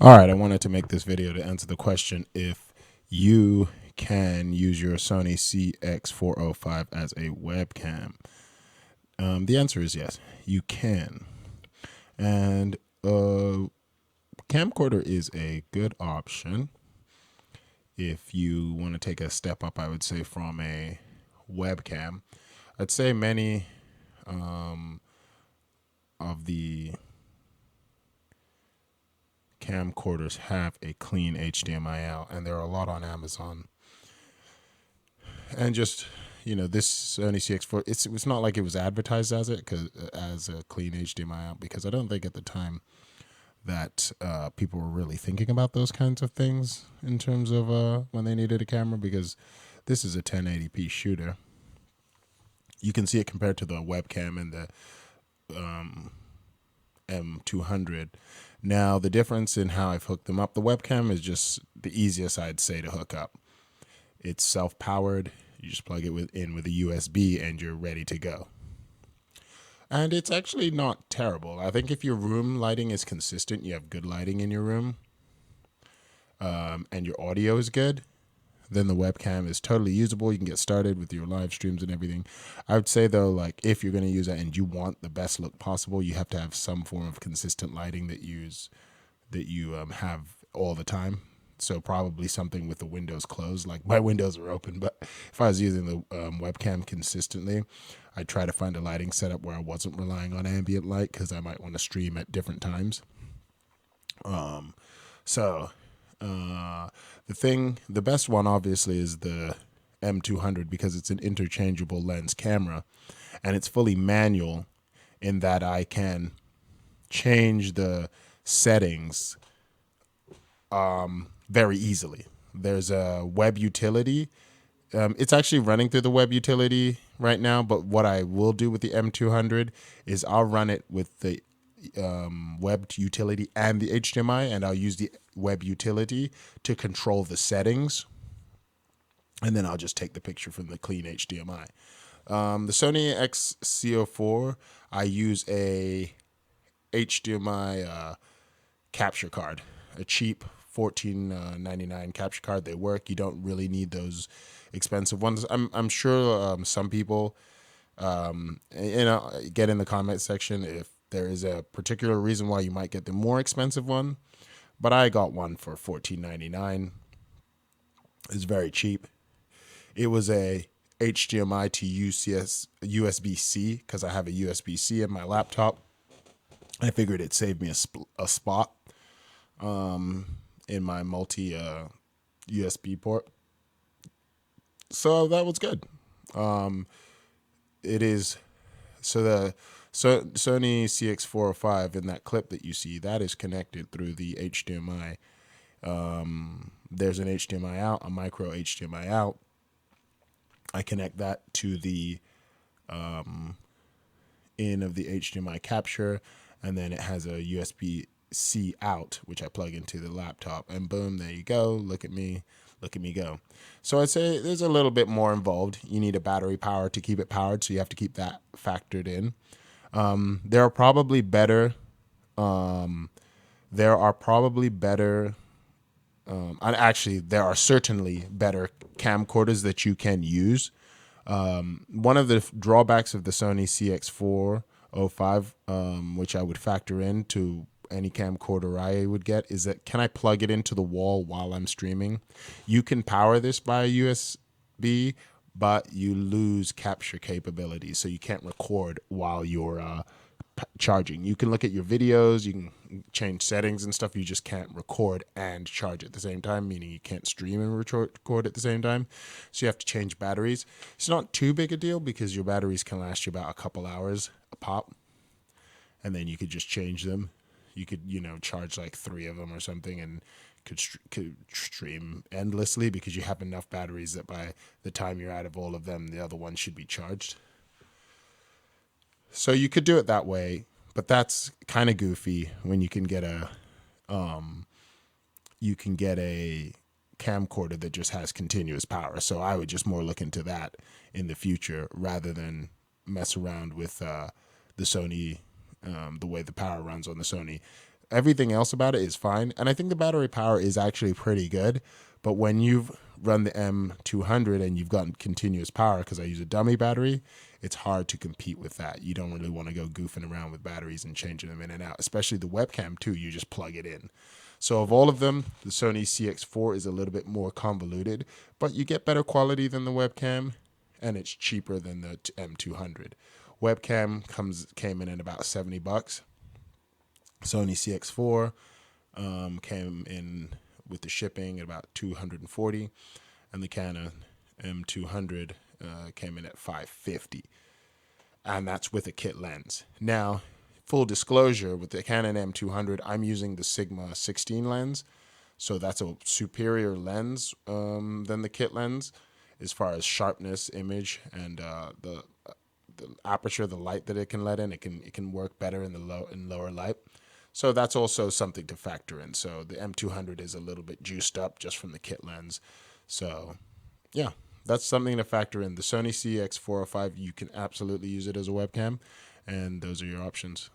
All right, I wanted to make this video to answer the question if you can use your Sony CX405 as a webcam. The answer is yes, you can. And camcorder is a good option if you want to take a step up, I would say, from a webcam. I'd say many of the camcorders have a clean HDMI out, and there are a lot on Amazon. And just, this Sony CX4, it's not like it was advertised as as a clean HDMI out, because I don't think at the time that people were really thinking about those kinds of things in terms of when they needed a camera, because this is a 1080p shooter. You can see it compared to the webcam and the M200. Now, the difference in how I've hooked them up, the webcam is just the easiest, I'd say, to hook up. It's self-powered. You just plug it in with a USB and you're ready to go. And it's actually not terrible. I think if your room lighting is consistent, you have good lighting in your room, and your audio is good, then the webcam is totally usable. You can get started with your live streams and everything. I would say, though, like, if you're going to use it and you want the best look possible, you have to have some form of consistent lighting that you have all the time. So probably something with the windows closed. Like, my windows are open, but if I was using the webcam consistently, I'd try to find a lighting setup where I wasn't relying on ambient light, because I might want to stream at different times. The best one obviously is the M200, because it's an interchangeable lens camera, and it's fully manual in that I can change the settings very easily. There's a web utility. It's actually running through the web utility right now, but what I will do with the M200 is I'll run it with the web utility and the HDMI, and I'll use the web utility to control the settings, and then I'll just take the picture from the clean HDMI. The Sony CX404, I use a HDMI capture card, a cheap $14.99 capture card. They work. You don't really need those expensive ones. I'm sure some people get in the comment section if there is a particular reason why you might get the more expensive one, but I got one for $14.99. It's very cheap. It was a HDMI to USB-C, because I have a USB-C in my laptop. I figured it'd save me a spot in my multi USB port. So that was good. It is, so the Sony CX405 in that clip that you see, that is connected through the HDMI. There's an HDMI out, a micro HDMI out. I connect that to the in of the HDMI capture, and then it has a USB-C out, which I plug into the laptop, and boom, there you go. Look at me go. So I'd say there's a little bit more involved. You need a battery power to keep it powered, so you have to keep that factored in. There are probably better and actually, there are certainly better camcorders that you can use. One of the drawbacks of the Sony CX405, which I would factor into any camcorder I would get, is that, can I plug it into the wall while I'm streaming? You can power this by a USB, but you lose capture capabilities, so you can't record while you're charging. You can look at your videos, you can change settings and stuff. You just can't record and charge at the same time, meaning you can't stream and record at the same time. So you have to change batteries. It's not too big a deal, because your batteries can last you about a couple hours a pop, and then you could just change them. You could, charge like 3 of them or something, and could stream endlessly, because you have enough batteries that by the time you're out of all of them, the other one should be charged. So you could do it that way, but that's kind of goofy when you can get a camcorder that just has continuous power. So I would just more look into that in the future, rather than mess around with the Sony, the way the power runs on the Sony. Everything else about it is fine. And I think the battery power is actually pretty good. But when you've run the M200 and you've gotten continuous power, because I use a dummy battery, it's hard to compete with that. You don't really want to go goofing around with batteries and changing them in and out, especially the webcam too. You just plug it in. So of all of them, the Sony CX4 is a little bit more convoluted, but you get better quality than the webcam, and it's cheaper than the M200. Webcam came in at about $70. Sony CX4 came in with the shipping at about $240, and the Canon M200 came in at $550, and that's with a kit lens. Now, full disclosure, with the Canon M200, I'm using the Sigma 16 lens, so that's a superior lens than the kit lens as far as sharpness, image, and the aperture, the light that it can let in. It can work better in lower light. So that's also something to factor in. So the M200 is a little bit juiced up just from the kit lens. So yeah, that's something to factor in. The Sony CX405, you can absolutely use it as a webcam, and those are your options.